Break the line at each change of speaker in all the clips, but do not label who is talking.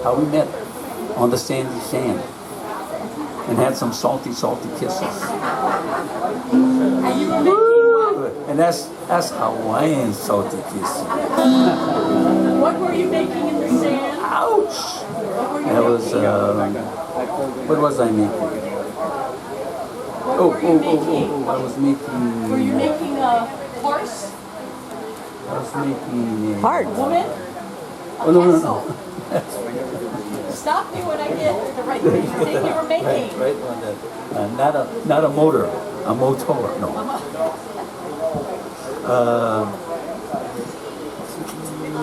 how we met on the sandy sand and had some salty kisses.
And you were making what?
And that's Hawaiian salty kisses.
What were you making in the sand?
Ouch!
What were you
That was,
making?
what was I making?
What were you making?
I was making...
Were you making a horse?
I was making...
Heart.
A woman? A
no.
Stop me when I get the right thing you were making.
Right on that. Not a motor, a motor, no.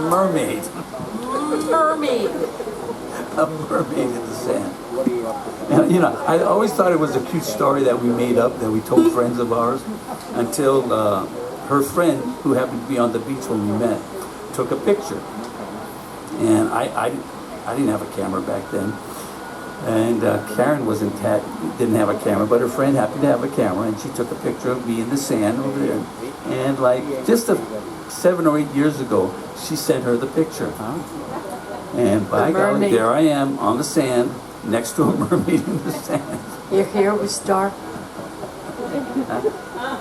Mermaid.
Mermaid.
A mermaid in the sand. And, I always thought it was a cute story that we made up, that we told friends of ours, until her friend, who happened to be on the beach when we met, took a picture. And I didn't have a camera back then. And Karen didn't have a camera, but her friend happened to have a camera, and she took a picture of me in the sand over there. And just 7 or 8 years ago, she sent her the picture. And by golly, there I am on the sand, next to a mermaid in the sand.
Your hair was dark.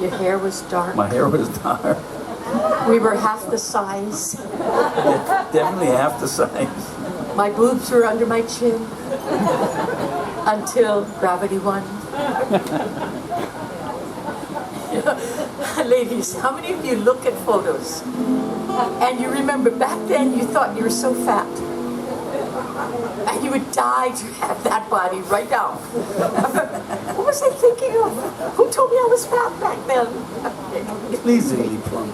Your hair was dark.
My hair was dark.
We were half the size.
Definitely half the size.
My boobs were under my chin. Until gravity won. Ladies, how many of you look at photos and you remember back then you thought you were so fat? And you would die to have that body right now. What was I thinking of? Who told me I was fat back then?
Pleasingly plump.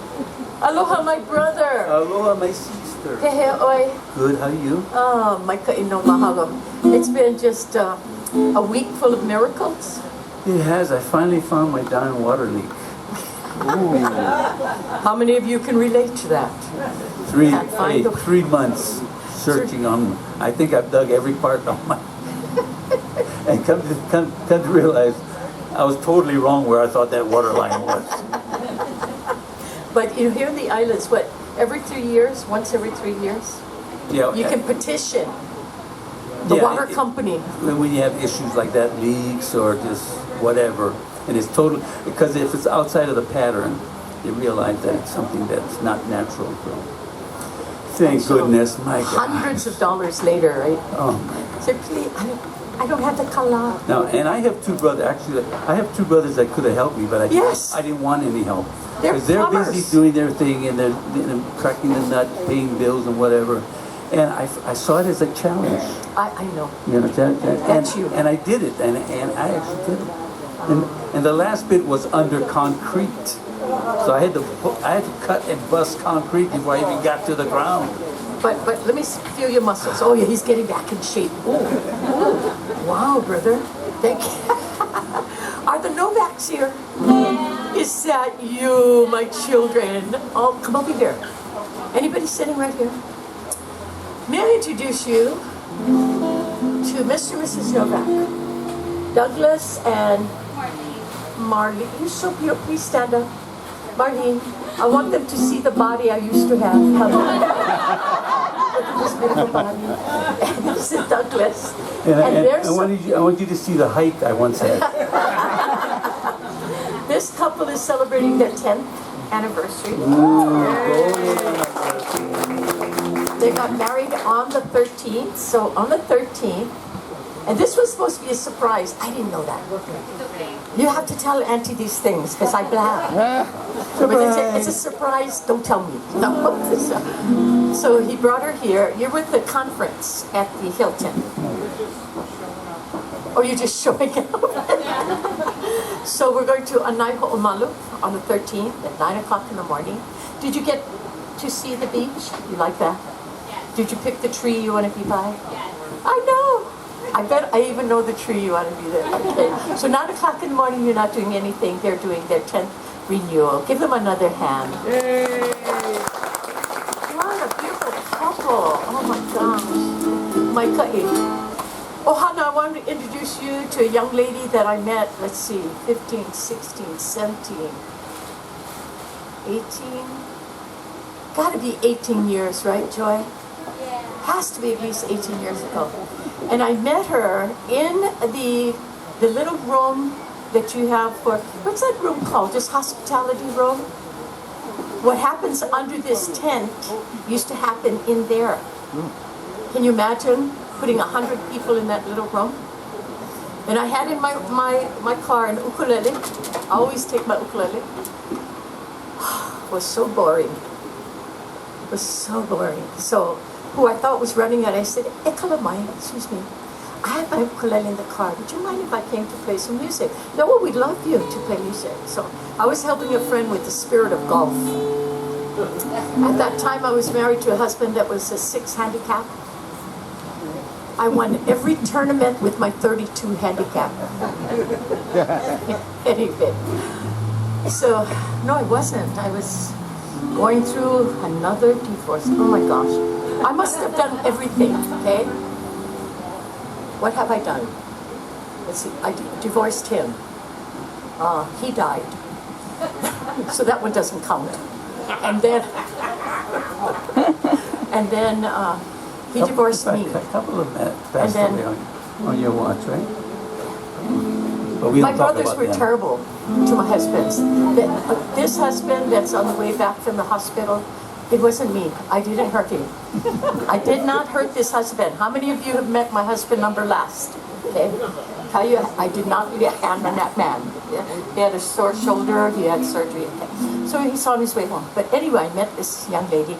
Aloha, my brother.
Aloha, my sister.
Hehe, oi.
Good, how are you?
Oh, my kaino mahalo. It's been just a week full of miracles.
It has. I finally found my dying water leak.
Ooh. How many of you can relate to that?
3 months searching on. I think I've dug every part on my. And come to realize, I was totally wrong where I thought that water line was.
But here in the islands, what, every 3 years, once every 3 years,
Yeah,
you can petition the water company.
When you have issues like that, leaks or just whatever, and it's total, because if it's outside of the pattern, you realize that it's something that's not natural. Thank goodness, my God.
Hundreds of dollars later, right?
Oh my God.
So please, I don't have the kala.
Now, and I have 2 brothers, actually, I have 2 brothers that could have helped me, but I didn't want any help. Because they're busy doing their thing, and they're cracking the nut, paying bills and whatever. And I saw it as a challenge.
I know.
You know,
That's you.
And I did it, and I actually did it. And the last bit was under concrete. So I had to cut and bust concrete before I even got to the ground.
But let me feel your muscles. Oh yeah, he's getting back in shape. Ooh. Wow, brother. Thank you. Are the Novaks here? Is that you, my children? Oh, come over here. Anybody sitting right here? May I introduce you to Mr. and Mrs. Novak, Douglas and Marlene. You're so beautiful. Please stand up. Marlene, I want them to see the body I used to have. Hello. Look at this beautiful body. And this is Douglas.
And I want you to see the height I once had.
This couple is celebrating their 10th anniversary. They got married on the 13th, so on the 13th, and this was supposed to be a surprise. I didn't know that. You have to tell Auntie these things, because I blab. But it's a surprise, don't tell me. No. So he brought her here. You're with the conference at the Hilton. Or you're just showing up. So we're going to Anaiho Omalu on the 13th at 9 o'clock in the morning. Did you get to see the beach? You like that? Yes. Did you pick the tree you want to be by? Yes. I know. I bet I even know the tree you want to be there. Okay. So 9 o'clock in the morning, you're not doing anything. They're doing their 10th renewal. Give them another hand. Yay. What a beautiful couple. Oh my gosh. My ka'i. Oh, Hannah, I want to introduce you to a young lady that I met, let's see, 15, 16, 17, 18. Gotta be 18 years, right, Joy? Yeah. has to be at least 18 years ago. And I met her in the little room that you have for, what's that room called? Just hospitality room? What happens under this tent used to happen in there. Can you imagine putting 100 people in that little room? And I had in my car an ukulele. I always take my ukulele. It was so boring. It was so boring. So, who I thought was running it, I said, Ekalamai, excuse me. I have my ukulele in the car. Would you mind if I came to play some music? No, well, we'd love you to play music. So I was helping a friend with the spirit of golf. At that time, I was married to a husband that was a 6 handicap. I won every tournament with my 32 handicap. Anyway. So, no, I wasn't. I was going through another divorce. Oh my gosh. I must have done everything, okay? What have I done? Let's see, I divorced him. He died. So that one doesn't count. And then he divorced me.
A couple of men passed away on your watch, right? But we
My
don't talk
brothers
about
were
them.
terrible to my husbands. This husband that's on the way back from the hospital, it wasn't me. I didn't hurt him. I did not hurt this husband. How many of you have met my husband number last? Okay. Tell you, I did not lay a hand on that man. He had a sore shoulder. He had surgery. Okay. So he's on his way home. But anyway, I met this young lady.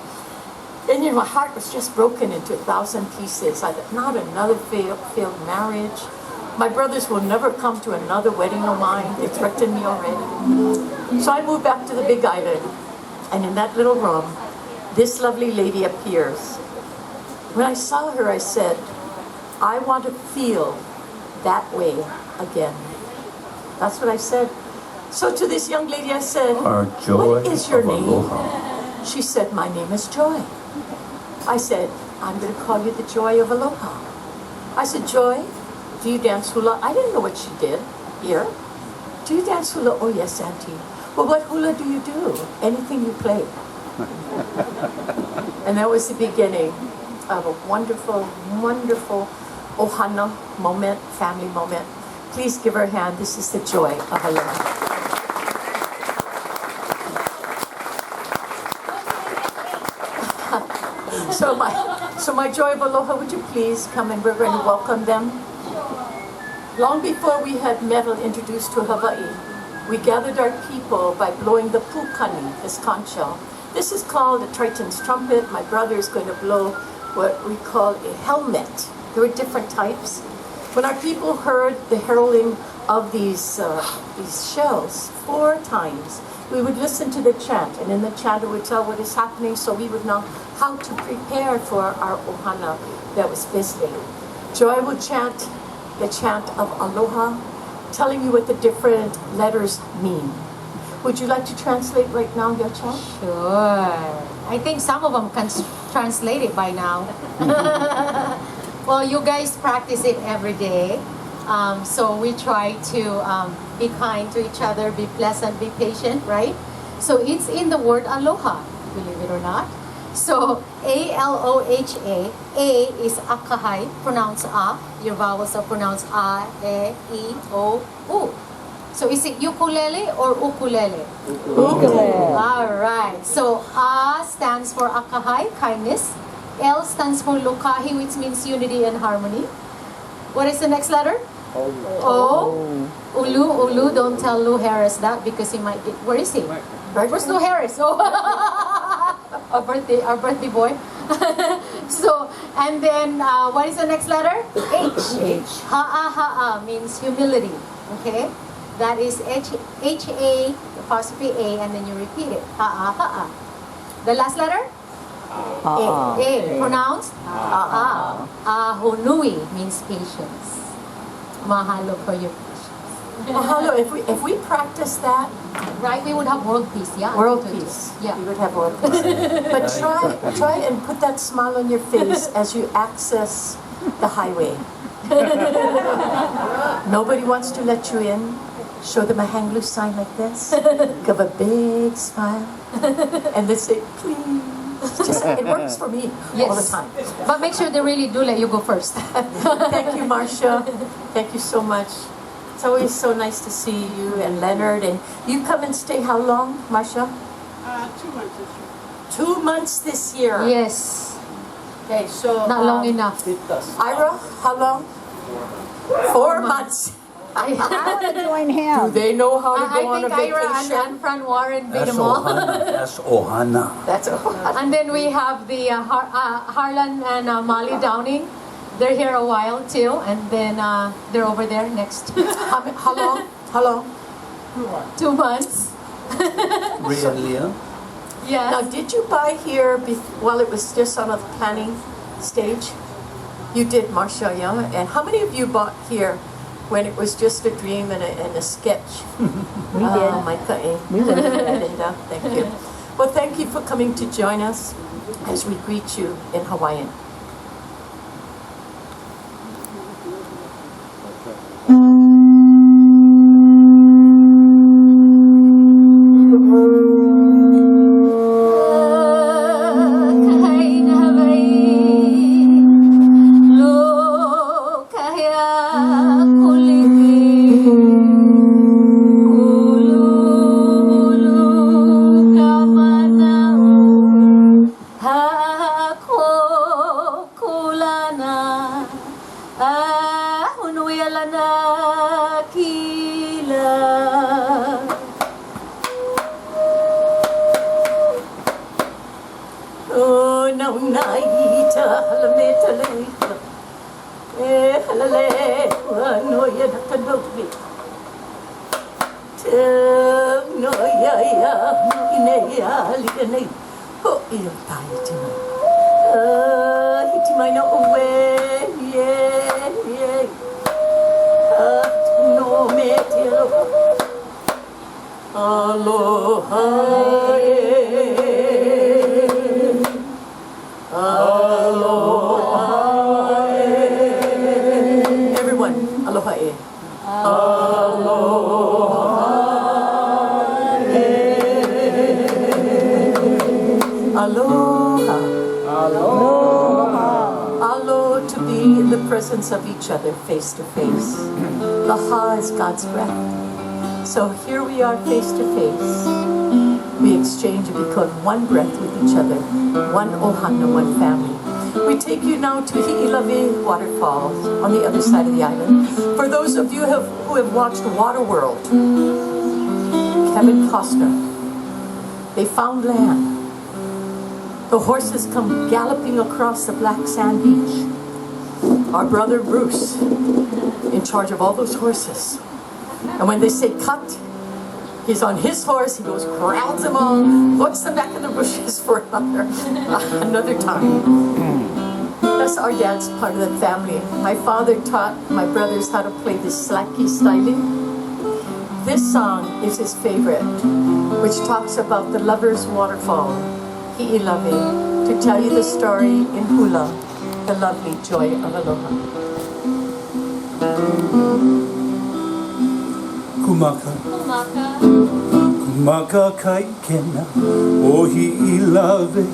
And you know, my heart was just broken into 1,000 pieces. I thought, not another failed marriage. My brothers will never come to another wedding of mine. They threatened me already. So I moved back to the Big Island. And in that little room, this lovely lady appears. When I saw her, I said, I want to feel that way again. That's what I said. So to this young lady, I said,
Our joy
what is your
of
name?
Aloha.
She said, my name is Joy. I said, I'm going to call you the Joy of Aloha. I said, Joy, do you dance hula? I didn't know what she did here. Do you dance hula? Oh, yes, Auntie. Well, what hula do you do? Anything you play. And that was the beginning of a wonderful, wonderful ohana moment, family moment. Please give her a hand. This is the Joy of Aloha. So my Joy of Aloha, would you please come and we're going to welcome them. Long before we had metal introduced to Hawaii, we gathered our people by blowing the pukani, this conch shell. This is called a Triton's trumpet. My brother is going to blow what we call a helmet. There were different types. When our people heard the heralding of these shells 4 times, we would listen to the chant, and in the chant it would tell what is happening, so we would know how to prepare for our ohana that was visiting. Joy will chant the chant of Aloha, telling you what the different letters mean. Would you like to translate right now, your chant?
Sure. I think some of them can translate it by now. Well, you guys practice it every day. So we try to be kind to each other, be pleasant, be patient, right? So it's in the word aloha, believe it or not. So A-L-O-H-A, A is akahai, pronounced a. Your vowels are pronounced a, e, I, o, u. So is it ukulele or ukulele?
Ukulele.
All right. So A stands for akahai, kindness. L stands for lukahi, which means unity and harmony. What is the next letter? O. Ulu. Don't tell Lou Harris that because he might get. Where is he? Where's Lou Harris? Oh, our birthday boy. So, and then what is the next letter? H. Ha'a means humility. Okay, that is H-A apostrophe A, and then you repeat it. Ha'a. The last letter? A. Pronounced? Ahonui means patience. Mahalo for your patience.
Mahalo, if we practice that,
Right, we would have world peace, yeah.
world peace.
Yeah.
We would have world peace. But try and put that smile on your face as you access the highway. Nobody wants to let you in. Show them a hang loose sign like this. Give a big smile. And they say, please. It works for me all the time.
But make sure they really do let you go first.
Thank you, Marcia. Thank you so much. It's always so nice to see you and Leonard. And you come and stay how long, Marcia?
2 months this year.
2 months this year.
Yes.
Okay, so
Not long enough.
Ira, how long? 4 months.
I want to join
Do
him.
they know how to go on
I
a
think Ira and
vacation?
Anne Fran Warren beat
That's
them all.
Ohana. That's Ohana.
That's all.
And then we have the Harlan and Molly Downing. They're here a while too, and then they're over there next.
How long? How long?
2 months.
Ray and Leah.
Yes.
Now, did you buy here while it was just on a planning stage? You did, Marcia, yeah? And how many of you bought here when it was just a dream and a sketch?
We did.
Micah, eh?
We did.
Linda, thank you. Well, thank you for coming to join us as we greet you in Hawaiian. Everyone, aloha e. Aloha. Alo, to be in the presence of each other face to face. Laha is God's breath. So here we are face to face. We exchange and become one breath with each other, one ohana, one family. We take you now to Hi'ilawe Waterfalls on the other side of the island. For those of you who have watched Waterworld, Kevin Costner, they found land. The horses come galloping across the black sand beach. Our brother Bruce, in charge of all those horses. And when they say cut, he's on his horse, he goes, corrals them all, puts them back in the bushes for another time. That's our dad's part of the family. My father taught my brothers how to play the slaki styling. This song is his favorite, which talks about the lover's waterfall, Hi'ilawe, to tell you the story in hula, the lovely joy of aloha.
Kumaka. Kumaka kai kena o Hi'ilawe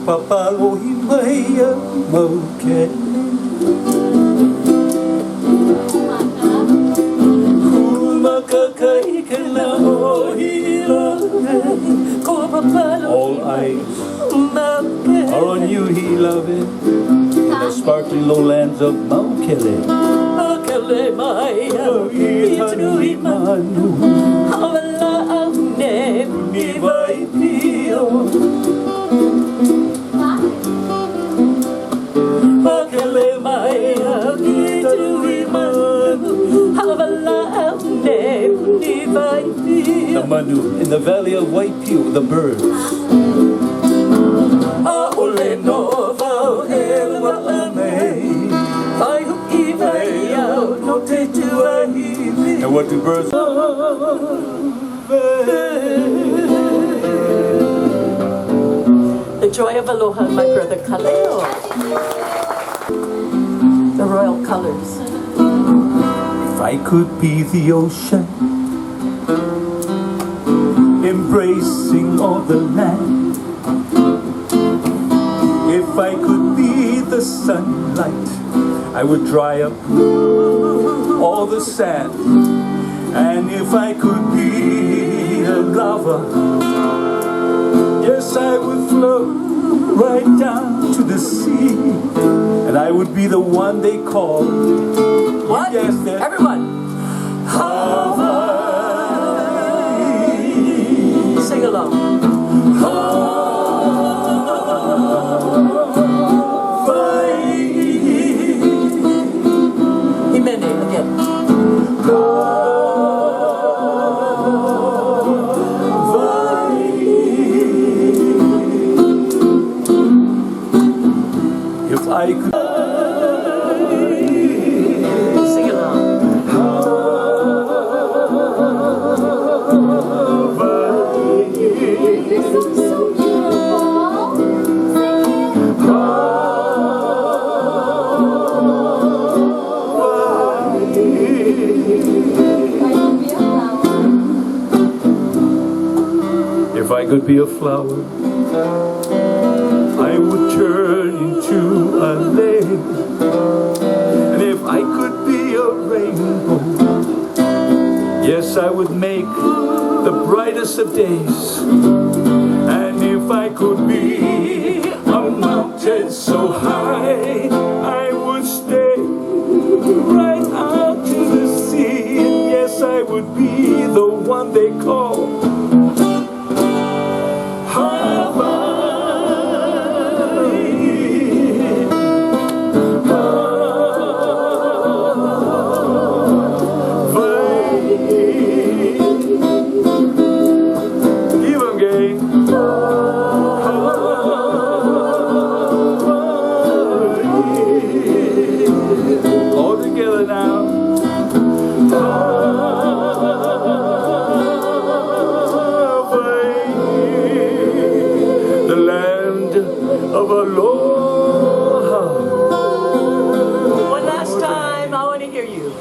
papalohi maia mauke. Kumaka kai kena o Hi'ilawe all eyes are on you, Hi'ilawe, in the sparkling lowlands of Maukele.
Maukele mai au itui manu, hawala au ne ni vai pio. Maukele mai au itui manu, hawala au ne ni vai pio.
The manu in the valley of Waipiu, the birds.
Aole no vau e wa'ame, ai huki vai au no te tuahiwi.
And what do birds?
The joy of aloha, my brother Kaleyo. The royal colors.
If I could be the ocean, embracing all the land, If I could be the sunlight, I would dry up all the sand. And if I could be a lava, yes, I would float right down to the sea. And I would be the one they call,
What?
you guessed it,
Everyone,
Hawaii.
sing along. Himene again.
If I could
Sing along.
This song is so beautiful. Sing it.
If I could be a flower, I would turn into a lake. And if I could be a rainbow, yes, I would make the brightest of days. And if I could be a mountain so high, I would stay right out to the sea. And yes, I would be the one they call all together now. The land of Aloha.
One last time, I want to hear you.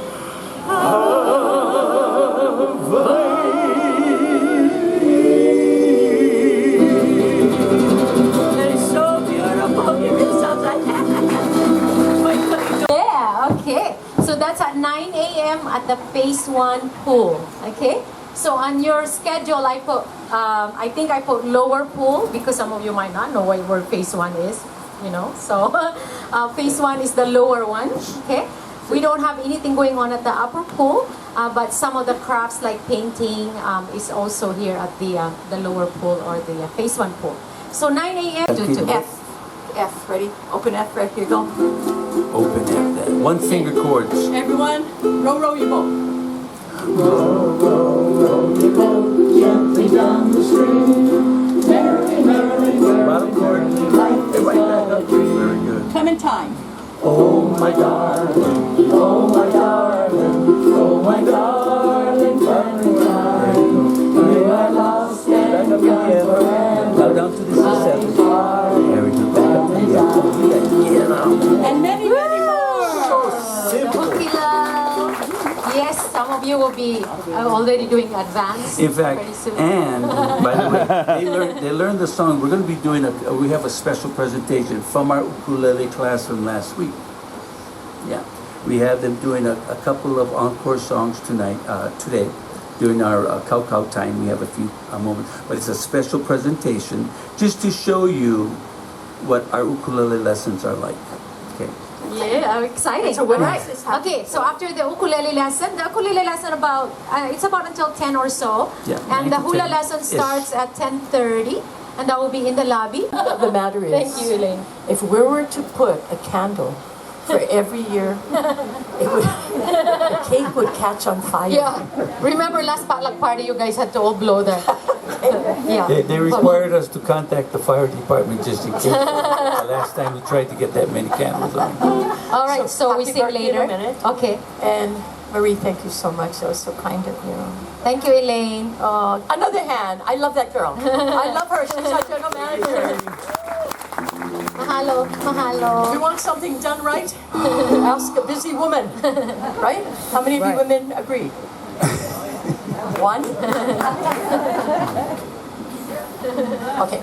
That is so beautiful. It really sounds like
Yeah, okay. So that's at 9 a.m. at the Phase 1 pool. Okay? So on your schedule, I put, I think I put lower pool because some of you might not know where Phase 1 is, you know. So Phase 1 is the lower one. Okay? We don't have anything going on at the upper pool, but some of the crafts like painting is also here at the lower pool or the Phase 1 pool. So 9 a.m. to
F. F, ready? Open F, right here, go.
Open at that. One finger chords.
Everyone, row, row your boat.
Bottom chord. Everybody back up. Very good.
Come in time.
Oh my darling, oh my darling, oh my darling, darling, darling, you are lost and gone forever.
Now down to the C7. Very good. Back up to the F.
And many, many more.
Hello. Yes, some of you will be already doing advanced
In fact,
pretty soon.
and by the way, they learned the song. We're going to be doing we have a special presentation from our ukulele class from last week. Yeah, we have them doing a couple of encore songs today. During our cow time, we have a few moments, but it's a special presentation just to show you what our ukulele lessons are like. Okay.
Yeah, I'm excited.
So when
All right.
is this happening?
Okay, so after the ukulele lesson about it's about until 10 or so,
Yeah,
and
9
the
to
hula
10
lesson
-ish.
starts at 10:30, and that will be in the lobby.
The matter is,
Thank you, Elaine.
if we were to put a candle for every year, it would, the cake would catch on fire.
Yeah, remember last potluck party, you guys had to all blow the yeah.
They required us to contact the fire department just in case. The last time we tried to get that many candles on.
All right, so we
happy
sing
birthday in
later.
a minute.
Okay,
And Marie, thank you so much. That was so kind of you.
thank you, Elaine.
Another hand. I love that girl. I love her. She's our general manager.
Mahalo, mahalo.
If you want something done right, ask a busy woman. Right? How many of you women agree? One? Okay.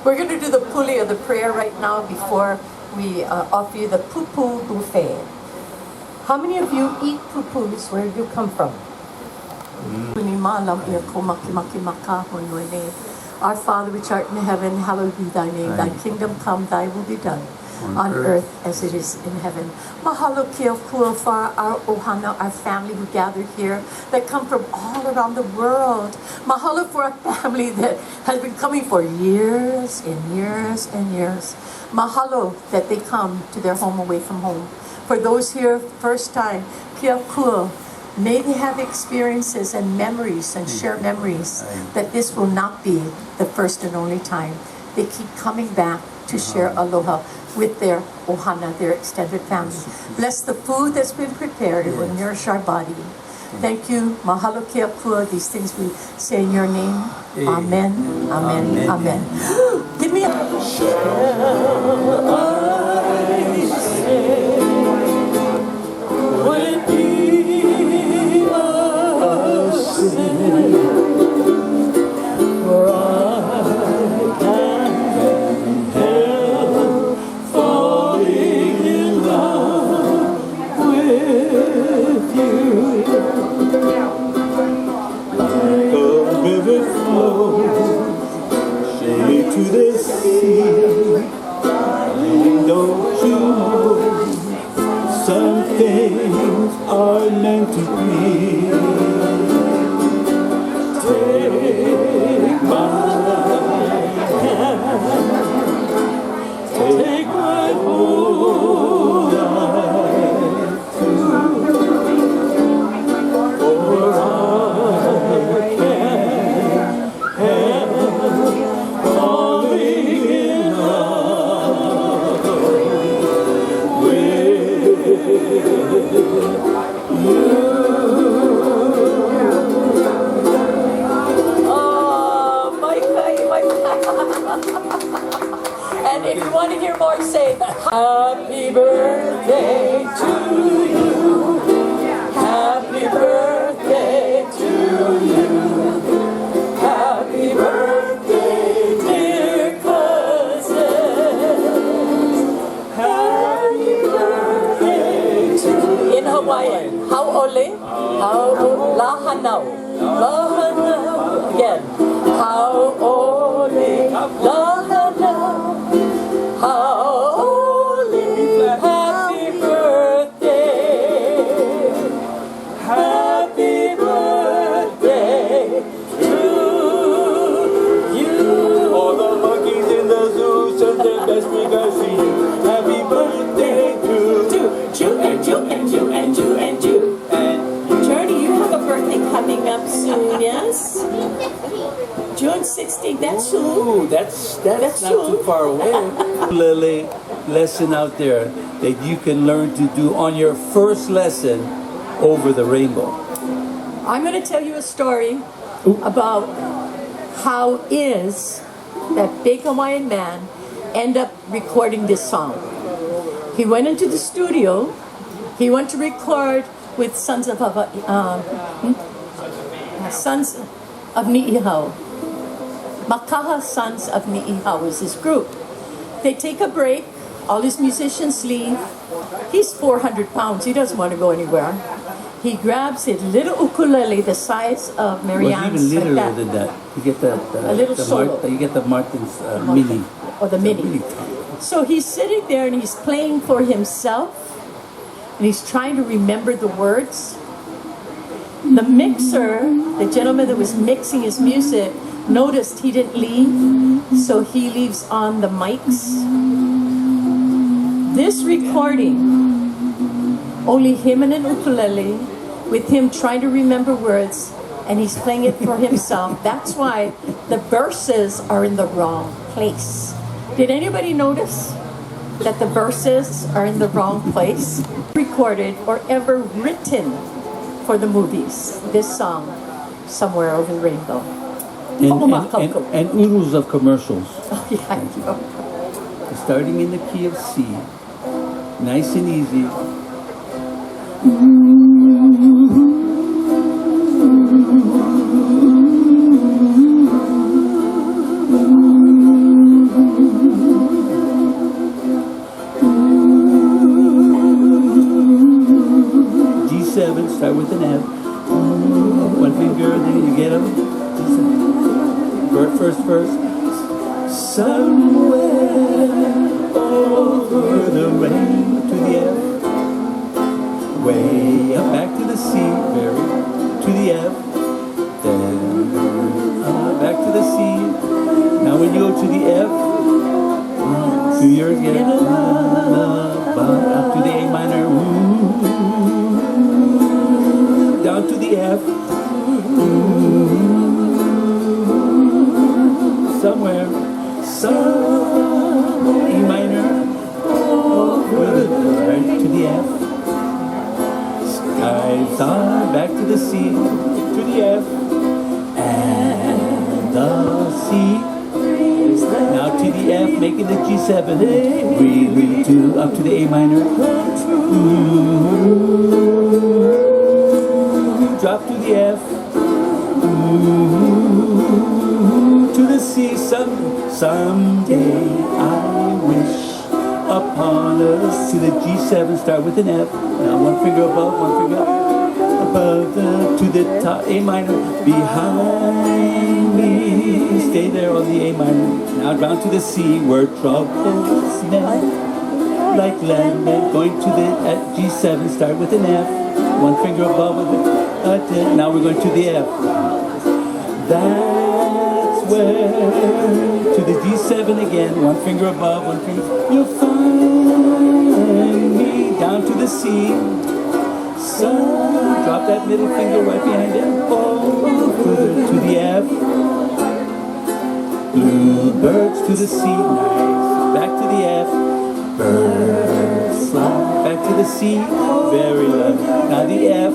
We're going to do the puli of the prayer right now before we offer you the pupu buffet. How many of you eat pupus? Where do you come from? Our Father which art in heaven, hallowed be thy name. Thy kingdom come, thy will be done on earth as it is in heaven. Mahalo kia kua for our ohana, our family who gather here that come from all around the world. Mahalo for our family that has been coming for years and years and years. Mahalo that they come to their home away from home. For those here first time, kia kua, may they have experiences and memories and share memories that this will not be the first and only time. They keep coming back to share aloha with their ohana, their extended family. Bless the food that's been prepared. It will nourish our body. Thank you. Mahalo kia kua. These things we say in your name. Amen. Amen. Amen. Give me a...
To the sea, don't you know some things are meant to be? Take my hand, take my whole life too, for I can't
And if you want to hear more, say, Happy birthday to you. Happy birthday to you. Happy birthday, dear cousins. Happy birthday to you. In Hawaiian, how ole? How lahanau. Lahanau. Again, how ole? Lahanau. How ole? Happy birthday. Happy birthday to you.
all the monkeys in the zoo send their best regards to you. Happy birthday to
Ju and Ju and Ju and Ju and Ju. Journey, you have a birthday coming up soon, yes? June 16th, that's soon.
Ooh, that's not too far away. Lily, lesson out there that you can learn to do on your first lesson over the rainbow.
I'm going to tell you a story about how is that big Hawaiian man end up recording this song. He went into the studio. He went to record with Sons of Ni'ihau. Makaha Sons of Ni'ihau is his group. They take a break. All his musicians leave. He's 400 pounds. He doesn't want to go anywhere. He grabs a little ukulele the size of Marianne's,
Well, even
like
littler
that.
than that. You get the
A little solo.
You get the Martin's mini.
Or the mini.
Mini.
So he's sitting there and he's playing for himself. And he's trying to remember the words. The mixer, the gentleman that was mixing his music, noticed he didn't leave, so he leaves on the mics. This recording, only him and an ukulele, with him trying to remember words, and he's playing it for himself. That's why the verses are in the wrong place. Did anybody notice that the verses are in the wrong place? Recorded or ever written for the movies, this song, Somewhere Over the Rainbow.
And oodles of commercials.
Oh, yeah, I know.
Starting in the key of C. Nice and easy. G7, start with an F. One finger, then you get them. First verse. Somewhere over the rain to the F. Way up back to the C, very to the F. Then back to the C. Now when you go to the F, do yours again. Up to the A minor. Down to the F. Somewhere. E minor. Right to the F. Skies are back to the C. To the F. And the C. Now to the F, making the G7. Really to up to the A minor. Drop to the F. To the C. Someday I wish upon us. To the G7, start with an F. Now one finger above, one finger above to the top, A minor, behind me. Stay there on the A minor. Now down to the C, where troubles met, like land. Going to the at G7, start with an F. One finger above with the, now we're going to the F. That's where, to the G7 again, one finger above, one finger, you'll find me. Down to the C. So, drop that middle finger right behind it. To the F. Bluebirds to the C. Nice. Back to the F. Birds. Back to the C. Very low. Now the F.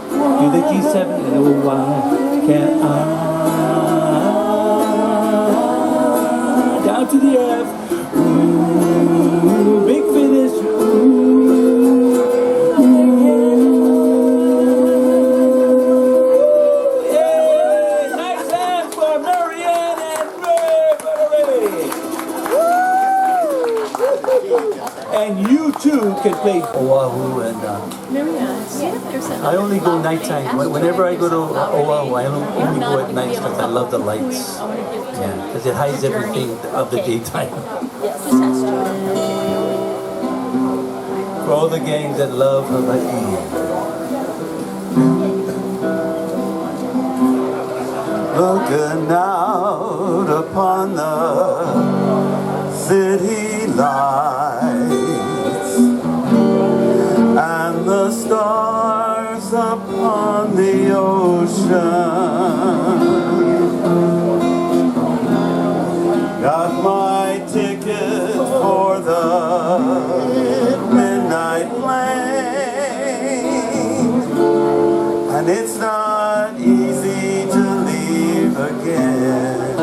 Do the G7. And oh, why can't I? Down to the F. Ooh, big finish. And you too can play Oahu, and I only go nighttime. Whenever I go to Oahu, I only go at night because I love the lights. Yeah, because it hides everything of the daytime. For all the gangs that love Hawaii.
Looking out upon the city lights and the stars upon the ocean. Got my ticket for the midnight plane, and it's not easy to leave again.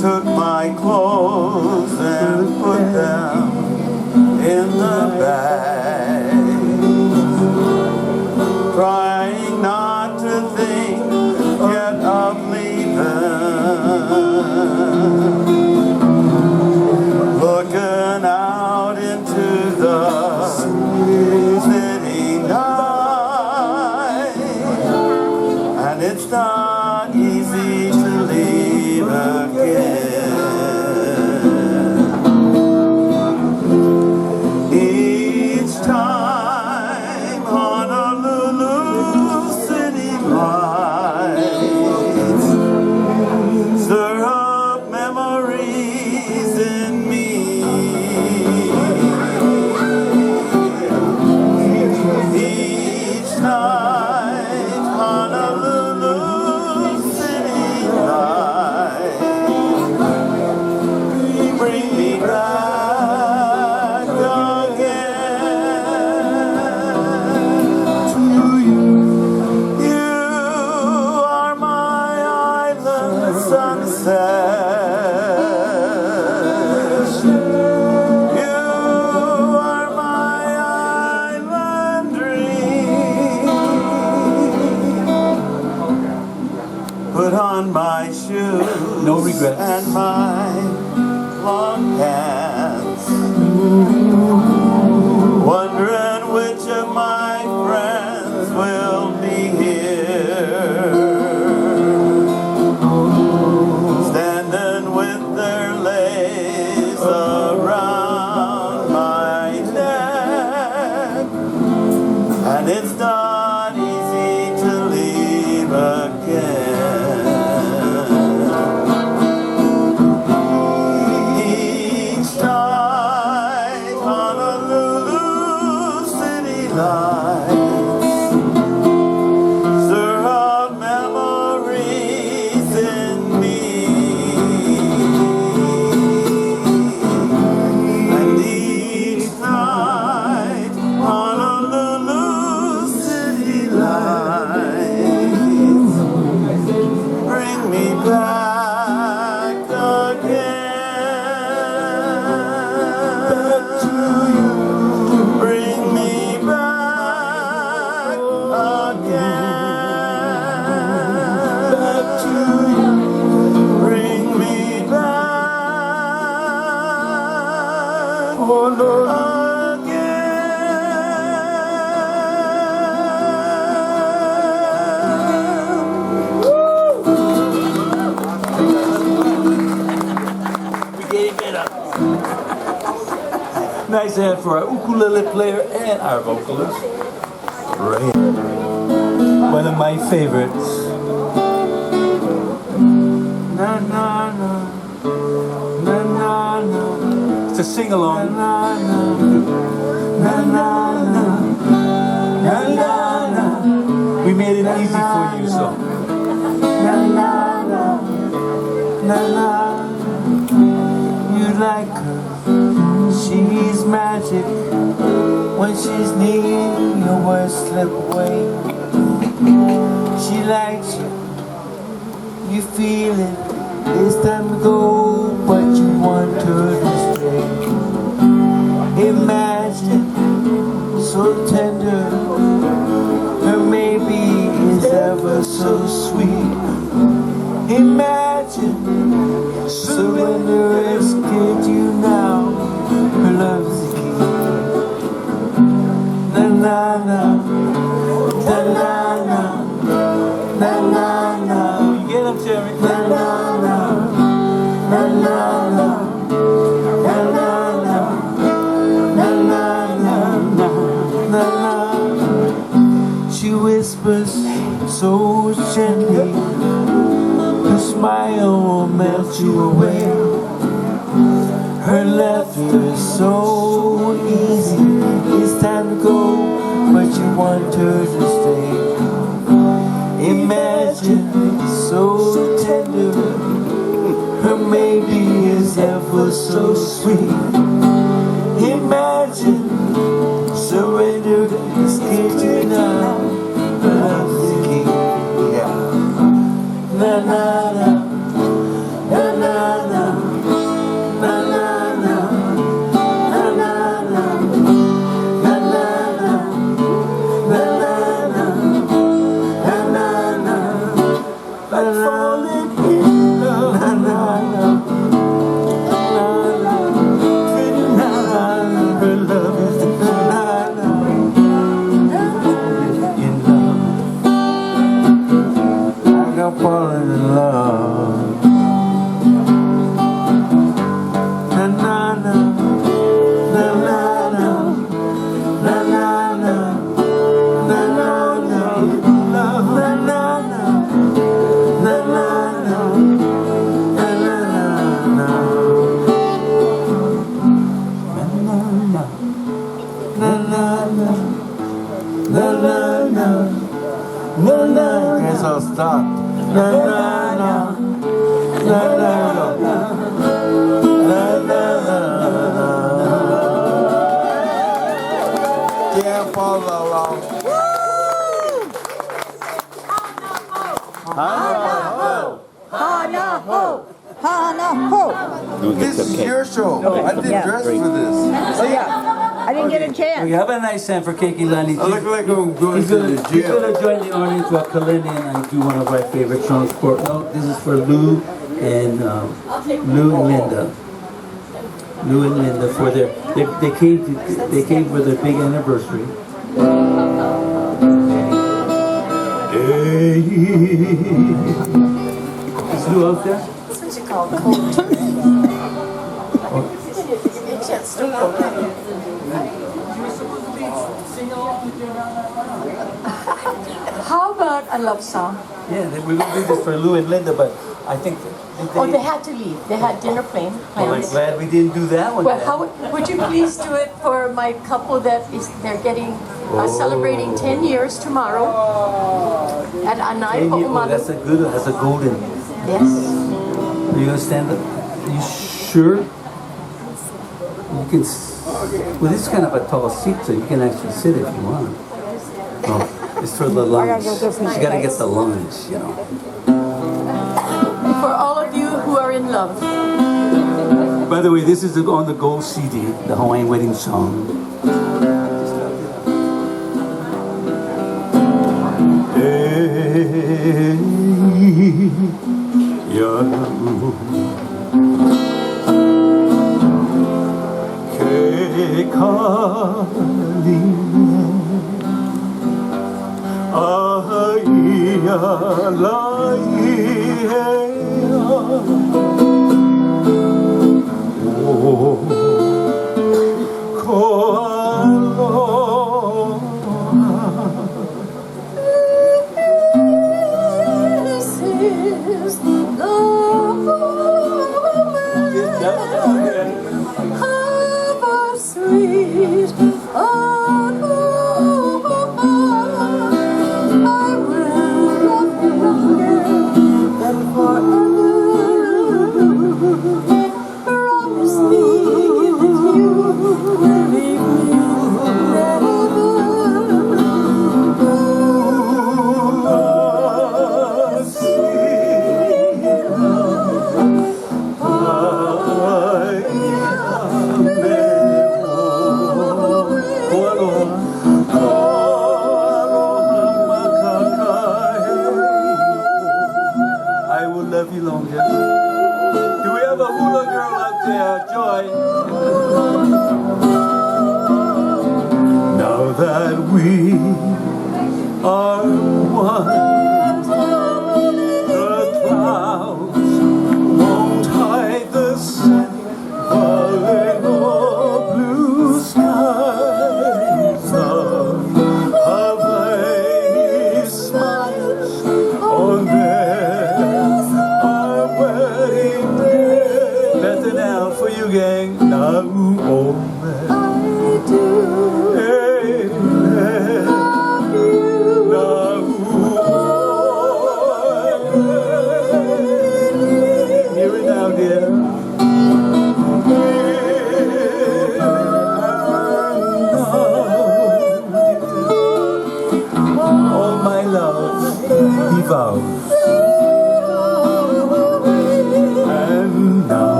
Took my clothes and put them in the bag, trying not to think yet of leaving. Looking out into the
We gave it up. Nice hand for our ukulele player and our vocalist. Right. One of my favorites. Na na na, na na na. It's a sing along. Na na na, na na na, na na. We made it easy for you, so. Na na na, na na. You like her. She's magic. When she's near, your words slip away. She likes you. You feel it. It's time to go, but you want her to stay. Imagine, so tender. Her maybe is ever so sweet. Imagine, surrender is scared you now. Her love is the key. Na na na, na na na, na na na. You get them, Jerry? Na na na, na na na, na na na, na na na, na na. She whispers so gently. Her smile will melt you away. Her laughter is so easy. It's time to go, but you want her to stay. Imagine, so tender. Her maybe is ever so sweet. Imagine, surrender is scared you now. Her love's the key. Yeah. Na na na, na na na. Na na na, na na na, na na na, na na na, na na na. Like falling in love. Na na na, na na na. Her love is the na na. In love, I got falling in love. Guess I'll stop. Na na na, na na na, na na na. Yeah, follow along. This is your show. I didn't dress for this.
Oh, yeah. I didn't get a chance.
We have a nice hand for Keiki Lani.
I look like I'm going to the
He's
jail.
going to join the audience while Kaleni and I do one of our favorite songs. No, this is for Lou and Linda. Lou and Linda for their they came for their big anniversary. Hey. Is Lou out there?
That's what you call cold. It's still cold. How about a love song?
Yeah, we're going to do this for Lou and Linda, but I think...
Oh, they had to leave. They had dinner
Well, I'm
plans.
glad we didn't do that one.
Well,
then.
how would you please do it for my couple that is they're getting celebrating 10 years tomorrow at Anai
Oh,
Ho'umalu.
that's a good one. That's a golden.
Yes.
Are you going to stand up? Are you sure? You can... Well, this is kind of a tall seat, so you can actually sit if you want. Oh, it's for the lungs. You got to get the lungs, you know.
For all of you who are in love.
By the way, this is on the gold CD, the Hawaiian wedding song. Hey, yeah.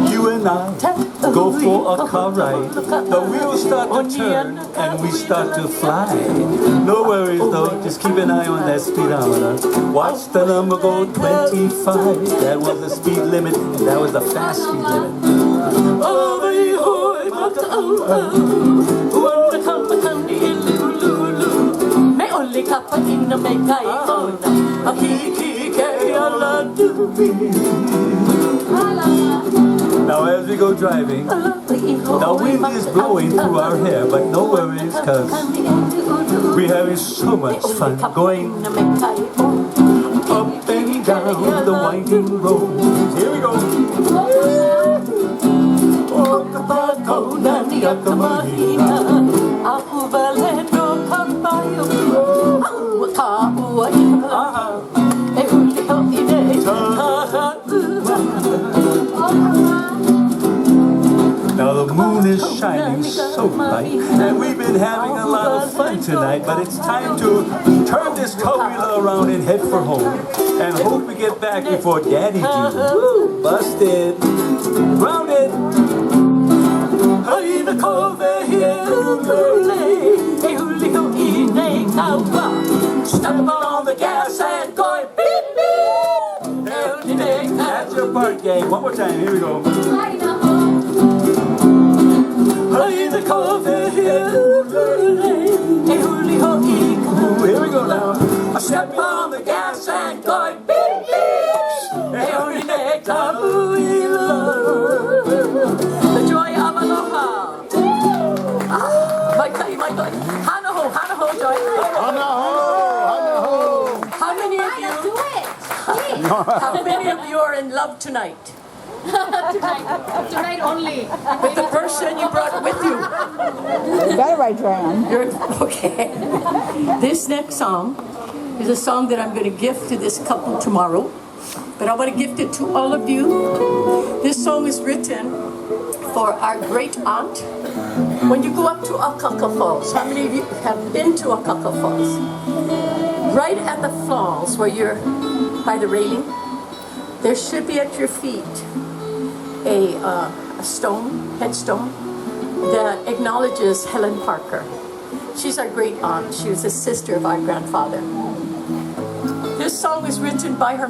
You and I go for a car ride. The wheels start to turn and we start to fly. No worries though, just keep an eye on that speedometer. Watch the number go 25. That was the speed limit. That was the fast speed limit. Now as we go driving, the wind is blowing through our hair, but no worries because we're having so much fun going up and down the winding road. Here we go. Now the moon is shining so bright, and we've been having a lot of fun tonight, but it's time to turn this two-wheeler around and head for home, and hope we get back before Daddy do. Busted. Grounded. Step on the gas and go beep beep.
What's your part, gang? One more time. Here we go. Here we go now.
I step on the gas and go beep beep. The joy of aloha. Michael, hanaho, joy. How many of you?
Do it.
How many of you are in love tonight?
Tonight only.
With the person you brought with you.
You better write Joanne.
Okay. This next song is a song that I'm going to gift to this couple tomorrow. But I want to gift it to all of you. This song is written for our great aunt. When you go up to Akaka Falls, how many of you have been to Akaka Falls? Right at the falls where you're by the railing, there should be at your feet a headstone that acknowledges Helen Parker. She's our great aunt. She was a sister of our grandfather. This song is written by her